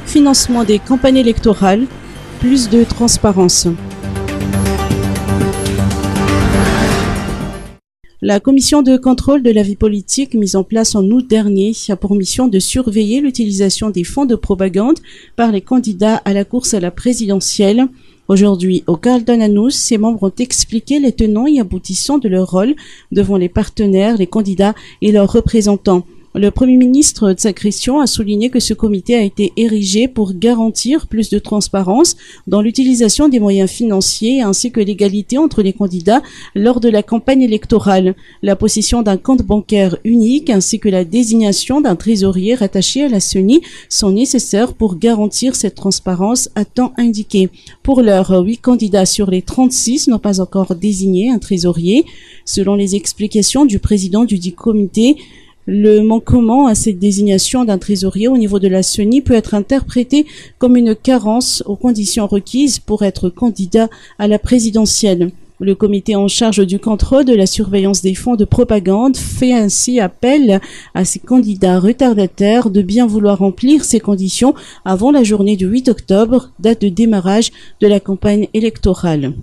financement des campagnes électorales, plus de transparence. La commission de contrôle de la vie politique mise en place en août dernier a pour mission de surveiller l'utilisation des fonds de propagande par les candidats à la course à la présidentielle. Aujourd'hui, au Carlton House, ses membres ont expliqué les tenants et aboutissants de leur rôle devant les partenaires, les candidats et leurs représentants. Le Premier ministre Tsa Christian a souligné que ce comité a été érigé pour garantir plus de transparence dans l'utilisation des moyens financiers ainsi que l'égalité entre les candidats lors de la campagne électorale. La possession d'un compte bancaire unique ainsi que la désignation d'un trésorier rattaché à la CENI sont nécessaires pour garantir cette transparence à temps indiqué. Pour l'heure, 8 candidats sur les 36 n'ont pas encore désigné un trésorier. Selon les explications du président du dit comité, le manquement à cette désignation d'un trésorier au niveau de la CENI peut être interprété comme une carence aux conditions requises pour être candidat à la présidentielle. Le comité en charge du contrôle de la surveillance des fonds de propagande fait ainsi appel à ces candidats retardataires de bien vouloir remplir ces conditions avant la journée du 8 octobre, date de démarrage de la campagne électorale.